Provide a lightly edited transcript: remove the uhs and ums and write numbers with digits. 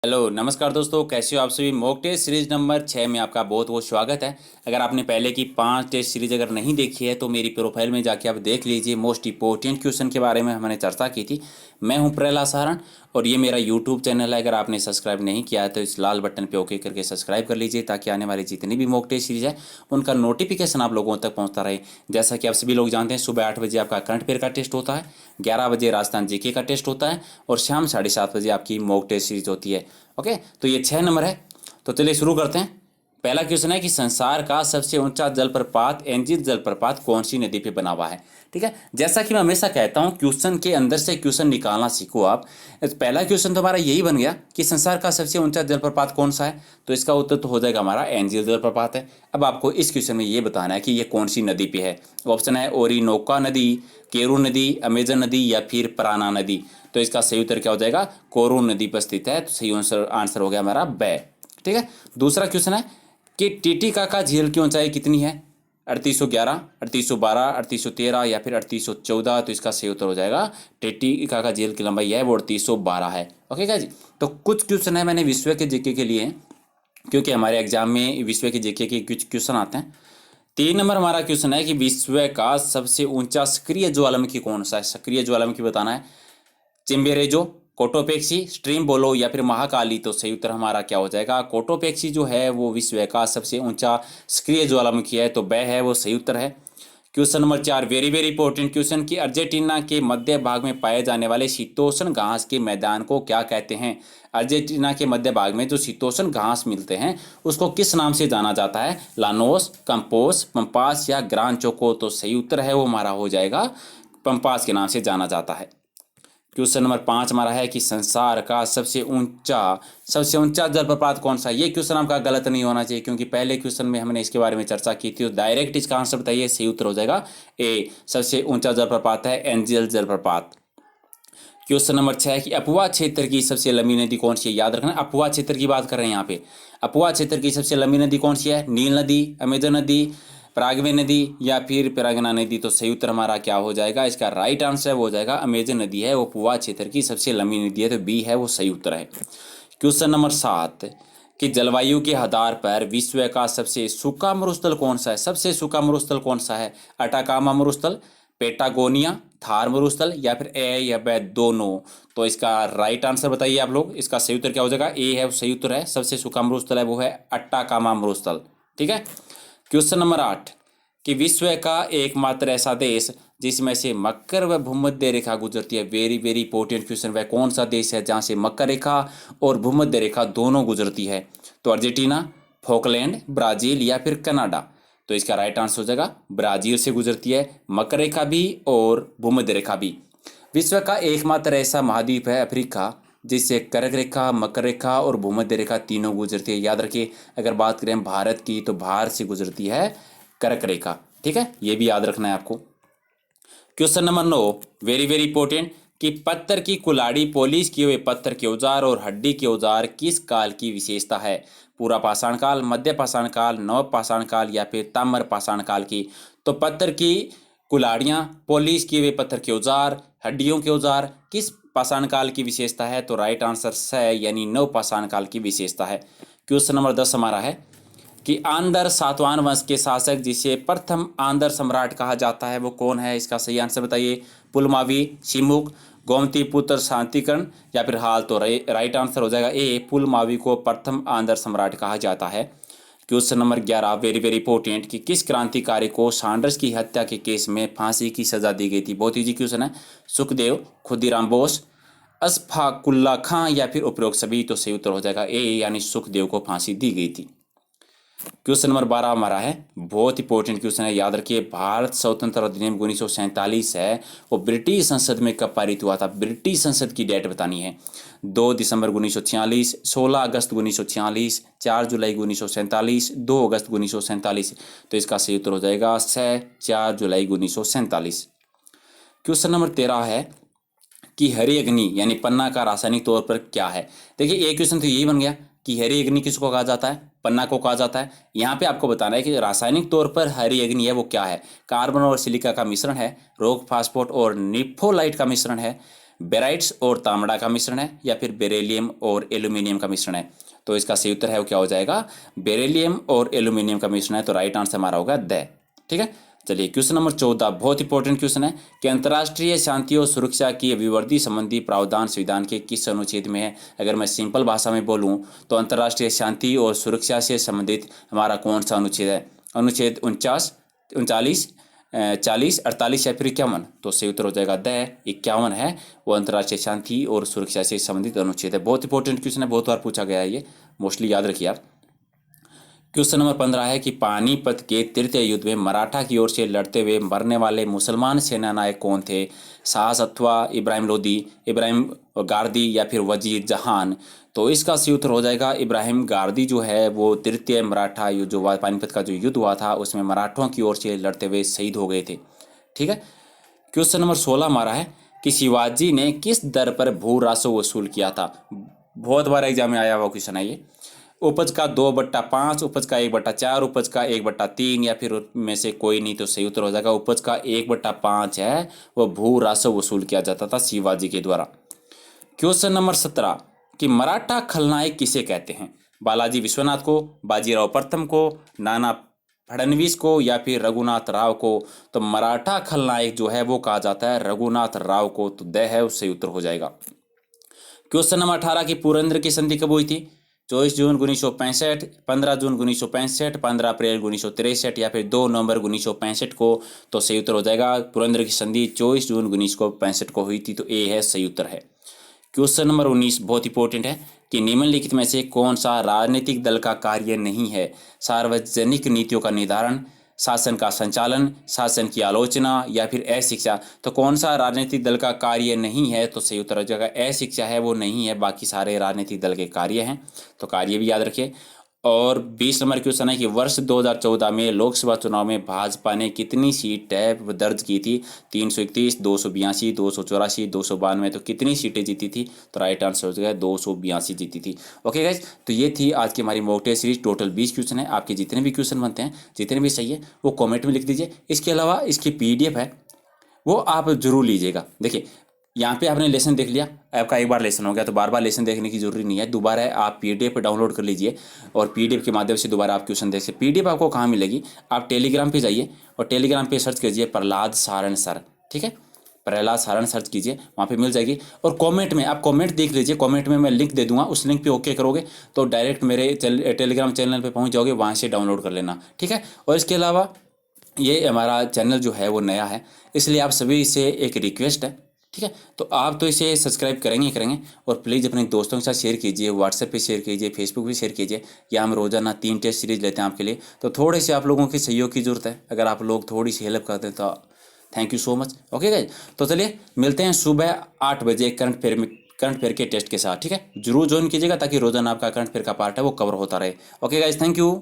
Hello नमस्कार दोस्तों, कैसे हो आप सभी। मॉक टेस्ट सीरीज नंबर 6 में आपका बहुत बहुत स्वागत है। अगर आपने पहले की 5 टेस्ट सीरीज अगर नहीं देखी है तो मेरी प्रोफाइल में जाके आप देख लीजिए। मोस्ट इंपॉर्टेंट क्वेश्चन के बारे में हमने चर्चा की थी। मैं हूं प्रहलाद सारण और ये मेरा यूट्यूब चैनल है। अगर आपने सब्सक्राइब नहीं किया है तो इस लाल बटन पर ओके करके सब्सक्राइब कर लीजिए ताकि आने वाली जितनी भी मॉक टेस्ट सीरीज है उनका नोटिफिकेशन आप लोगों तक पहुँचता रहे। जैसा कि आप सभी लोग जानते हैं, सुबह 8 बजे आपका करंट अफेयर का टेस्ट होता है, 11 बजे राजस्थान जीके का टेस्ट होता है और शाम 7:30 बजे आपकी मॉक टेस्ट सीरीज होती है। ओके, तो ये 6 नंबर है। तो चलिए शुरू करते हैं। पहला क्वेश्चन है कि संसार का सबसे ऊंचा जलप्रपात एंजिल जलप्रपात कौन सी नदी पे बना हुआ है। ठीक है, जैसा कि मैं हमेशा कहता हूं, क्वेश्चन के अंदर से क्वेश्चन निकालना सीखो आप। पहला क्वेश्चन तो हमारा यही बन गया कि संसार का सबसे ऊंचा जलप्रपात कौन सा है, तो इसका उत्तर तो हो जाएगा हमारा एंजिल जलप्रपात है। अब आपको इस क्वेश्चन में ये बताना है कि ये कौन सी नदी पे है। ऑप्शन है ओरिनोका नदी, केरू नदी, अमेजन नदी या फिर प्राणा नदी। तो इसका सही उत्तर क्या हो जाएगा, कोरू नदी पर स्थित है। तो सही आंसर हो गया हमारा बै। ठीक है, दूसरा क्वेश्चन है कि टिटिकाका झील की ऊंचाई कितनी है। 3811, 3812, 3813 या फिर 3814। तो इसका सही उत्तर हो जाएगा टिटिकाका झील की लंबाई है वो 3812 है। ओके क्या जी। तो कुछ क्वेश्चन है मैंने विश्व के जीके के लिए, क्योंकि हमारे एग्जाम में विश्व के जीके के कुछ क्वेश्चन आते हैं। 3 नंबर हमारा क्वेश्चन है कि विश्व का सबसे ऊंचा सक्रिय ज्वालामुखी कौन सा है। सक्रिय ज्वालामुखी बताना है। चिम्बेरेजो, कोटोपेक्सी, स्ट्रीम बोलो या फिर महाकाली। तो सही उत्तर हमारा क्या हो जाएगा, कोटोपेक्सी जो है वो विश्व का सबसे ऊंचा सक्रिय ज्वालामुखी है। तो वह है वो सही उत्तर है। Question number 4 very very important question कि अर्जेंटीना के मध्य भाग में पाए जाने वाले शीतोष्ण घास के मैदान को क्या कहते हैं। अर्जेंटीना के मध्य भाग में जो शीतोष्ण घास मिलते हैं उसको किस नाम से जाना जाता है। लानोस, कंपोस, पंपास या ग्रान चोको। तो सही उत्तर है वो हमारा हो जाएगा पंपास के नाम से जाना जाता है। क्वेश्चन नंबर 5 हमारा है कि संसार का सबसे ऊंचा जलप्रपात कौन सा है। ये क्वेश्चन आपका गलत नहीं होना चाहिए, क्योंकि पहले क्वेश्चन में हमने इसके बारे में चर्चा की थी। तो डायरेक्ट इसका आंसर बताइए। सही उत्तर हो जाएगा ए, सबसे ऊंचा जलप्रपात है एंजिल जलप्रपात। क्वेश्चन नंबर 6 है कि अपुआ क्षेत्र की सबसे लंबी नदी कौन सी है। याद रखना, अपुआ क्षेत्र की बात कर रहे हैं यहाँ पे। अपुआ क्षेत्र की सबसे लंबी नदी कौन सी है। नील नदी, अमेजन नदी, परागवे नदी या फिर पिरागना नदी। तो सही उत्तर हमारा क्या हो जाएगा, इसका राइट आंसर वो हो जाएगा अमेजन नदी है वो पुआ क्षेत्र की सबसे लंबी नदी है। तो बी है वो सही उत्तर है। क्वेश्चन नंबर 7 कि जलवायु के आधार पर विश्व का सबसे सूखा मरुस्थल कौन सा है। सबसे सूखा मरुस्थल कौन सा है। अटाकामा मरुस्थल, पेटागोनिया, थार मरुस्थल या फिर ए या ब दोनों। तो इसका राइट आंसर बताइए आप लोग। इसका सही उत्तर क्या हो जाएगा, ए है वो सही उत्तर है। सबसे सूखा मरुस्थल है वो है अट्टाकामा मरुस्थल। ठीक है। क्वेश्चन नंबर 8 कि विश्व का एकमात्र ऐसा देश जिसमें से मकर व भूमध्य रेखा गुजरती है। Very very important question. वह कौन सा देश है जहां से मकर रेखा और भूमध्य रेखा दोनों गुजरती है। तो अर्जेंटीना, फोकलैंड, ब्राजील या फिर कनाडा। तो इसका राइट आंसर हो जाएगा ब्राजील से गुजरती है मकर रेखा भी और भूमध्य रेखा भी। विश्व का एकमात्र ऐसा महाद्वीप है अफ्रीका जिससे कर्क रेखा, मकर रेखा और भूमध्य रेखा तीनों गुजरती है। याद रखिए, अगर बात करें भारत की तो भारत से गुजरती है कर्क रेखा। ठीक है, ये भी याद रखना है आपको। Question number 9 very very important कि पत्थर की कुल्हाड़ी, पॉलिश किए हुए पत्थर के औजार और हड्डी के औजार किस काल की विशेषता है। पूरा पाषाण काल, मध्य पाषाण काल, नव पाषाण काल या फिर ताम्र पाषाण काल की। तो पत्थर की कुल्हाड़ियाँ, पॉलिश किए हुए पत्थर के औजार, हड्डियों के औजार किस पाषाण काल की विशेषता है। तो राइट आंसर है यानी नव पाषाण काल की विशेषता है। क्वेश्चन नंबर 10 हमारा है कि आंदर सातवाहन वंश के शासक जिसे प्रथम आंदर सम्राट कहा जाता है वो कौन है। इसका सही आंसर बताइए। पुलमावी, शिमुक, गोमती पुत्र शांतिकर्ण या फिर हाल। तो राइट आंसर हो जाएगा ए, पुलमावी को प्रथम आंदर सम्राट कहा जाता है। Question number 11 very very important कि किस क्रांतिकारी को सैंडर्स की हत्या के केस में फांसी की सजा दी गई थी। बहुत इजी क्वेश्चन है। सुखदेव, खुदीराम बोस, अशफाकुल्ला खां या फिर उपरोक्त सभी। तो सही उत्तर हो जाएगा ए यानी सुखदेव को फांसी दी गई थी। क्वेश्चन नंबर 12 हमारा है, बहुत इंपॉर्टेंट क्वेश्चन है। याद रखिए, भारत स्वतंत्र अधिनियम 1947 है वो ब्रिटिश संसद में कब पारित हुआ था। ब्रिटिश संसद की डेट बतानी है। 2 दिसंबर 1946, 16 अगस्त 1946, 4 जुलाई 1947, 2 अगस्त 1947। तो इसका सही उत्तर हो जाएगा 4 जुलाई 1947। क्वेश्चन नंबर 13 है कि हरी अग्नि यानी पन्ना का रासायनिक तौर पर क्या है। देखिए, ये क्वेश्चन तो यही बन गया कि हरी अग्नि किसको कहा जाता है, पन्ना को कहा जाता है। यहाँ पे आपको बताना है कि रासायनिक तौर पर हरी अग्नि है वो क्या है। कार्बन और सिलिका का मिश्रण है, रॉक फास्फोट और निप्थोलाइट का मिश्रण है, बेराइट्स और तांबा का मिश्रण है या फिर बेरिलियम और एल्यूमिनियम का मिश्रण है? तो इसका सही उत्तर है वो क्या हो जाएगा, बेरिलियम और एल्यूमिनियम का मिश्रण है। तो राइट आंसर हमारा होगा द। ठीक है, चलिए क्वेश्चन नंबर 14 बहुत इंपॉर्टेंट क्वेश्चन है कि अंतर्राष्ट्रीय शांति और सुरक्षा की अभिवृद्धि संबंधी प्रावधान संविधान के किस अनुच्छेद में है? अगर मैं सिंपल भाषा में बोलूं तो अंतर्राष्ट्रीय शांति और सुरक्षा से संबंधित हमारा कौन सा अनुच्छेद है? अनुच्छेद 49, 39, 40, 48 या फिर 51? तो सही उत्तर हो जाएगा द 51 है, वो अंतर्राष्ट्रीय शांति और सुरक्षा से संबंधित अनुच्छेद है। बहुत इंपॉर्टेंट क्वेश्चन है, बहुत बार पूछा गया है, ये मोस्टली याद रखिए आप। क्वेश्चन नंबर 15 है कि पानीपत के तृतीय युद्ध में मराठा की ओर से लड़ते हुए मरने वाले मुसलमान सेना नायक कौन थे? साहस अथवा इब्राहिम लोदी, इब्राहिम गारदी या फिर वजीर जहान? तो इसका सही उत्तर हो जाएगा इब्राहिम गारदी जो है वो तृतीय मराठा युद्ध जो पानीपत का जो युद्ध हुआ था उसमें मराठों की ओर से लड़ते हुए शहीद हो गए थे। ठीक है, क्वेश्चन नंबर 16 हमारा है कि शिवाजी ने किस दर पर भू राजस्व वसूल किया था? बहुत बार एग्जाम में आया हुआ क्वेश्चन है ये। उपज का 2/5, उपज का 1/4, उपज का 1/3 या फिर में से कोई नहीं? तो सही उत्तर हो जाएगा उपज का 1/5 है, वो भू राजस्व वसूल किया जाता था शिवाजी के द्वारा। क्वेश्चन नंबर 17 कि मराठा खलनायक किसे कहते हैं? बालाजी विश्वनाथ को, बाजीराव प्रथम को, नाना फडणवीस को या फिर रघुनाथ राव को? तो मराठा खलनायक जो है वो कहा जाता है रघुनाथ राव को। तो द है उससे उत्तर हो जाएगा। क्वेश्चन नंबर 18 की पुरंदर की संधि कब हुई थी? 24 जून 1965, 15 जून 1965, 15 अप्रैल 1963 या फिर 2 नवंबर 1965 को? तो सही उत्तर हो जाएगा पुरंदर की संधि 24 जून 1965 को हुई थी। तो ए है सही उत्तर है। क्वेश्चन नंबर 19 बहुत इंपॉर्टेंट है कि निम्नलिखित में से कौन सा राजनीतिक दल का कार्य नहीं है? सार्वजनिक नीतियों का निर्धारण, शासन का संचालन, शासन की आलोचना या फिर अशिक्षा? तो कौन सा राजनीतिक दल का कार्य नहीं है? तो सही उत्तर हो जाएगा अशिक्षा है, वो नहीं है, बाकी सारे राजनीतिक दल के कार्य हैं। तो कार्य भी याद रखिए। और 20 नंबर क्वेश्चन है कि वर्ष 2014 में लोकसभा चुनाव में भाजपा ने कितनी सीट दर्ज की थी? 331, 282, 284, 292? तो कितनी सीटें जीती थी? तो राइट आंसर हो जाएगा 282 जीती थी। ओके गाइज, तो ये थी आज की हमारी mock test series. Total 20 question है। आपके जितने भी क्वेश्चन बनते हैं, जितने भी सही है वो कॉमेंट में लिख दीजिए। इसके अलावा इसकी PDF है वो आप जरूर लीजिएगा। देखिए यहाँ पे आपने लेसन देख लिया, आपका एक बार लेसन हो गया तो बार बार लेसन देखने की जरूरी नहीं है। दोबारा आप PDF पे डाउनलोड कर लीजिए और PDF के माध्यम से दोबारा आप क्वेश्चन देख सकते। PDF आपको कहाँ मिलेगी? आप टेलीग्राम पे जाइए और टेलीग्राम पे सर्च कीजिए प्रहलाद सारण सर। ठीक है, प्रहलाद सारण सर्च कीजिए, वहाँ पे मिल जाएगी। और कमेंट में आप कमेंट देख लीजिए, कमेंट में मैं लिंक दे दूंगा, उस लिंक पे ओके करोगे तो डायरेक्ट मेरे टेलीग्राम चैनल पे पहुँच जाओगे, वहाँ से डाउनलोड कर लेना। ठीक है, और इसके अलावा ये हमारा चैनल जो है वो नया है, इसलिए आप सभी से एक रिक्वेस्ट है। ठीक है, तो आप तो इसे सब्सक्राइब करेंगे और प्लीज़ अपने दोस्तों के साथ शेयर कीजिए, व्हाट्सएप पे शेयर कीजिए, फेसबुक पे शेयर कीजिए। या हम रोजाना 3 टेस्ट सीरीज लेते हैं आपके लिए, तो थोड़े से आप लोगों के सहयोग की जरूरत है। अगर आप लोग थोड़ी सी हेल्प करते हैं तो thank you so much. Okay guys, तो चलिए मिलते हैं सुबह 8 बजे करंट अफेयर के टेस्ट के साथ। ठीक है, जरूर ज्वाइन कीजिएगा ताकि रोजाना आपका करंट अफेयर का पार्ट है वो कवर होता रहे। Okay guys, thank you.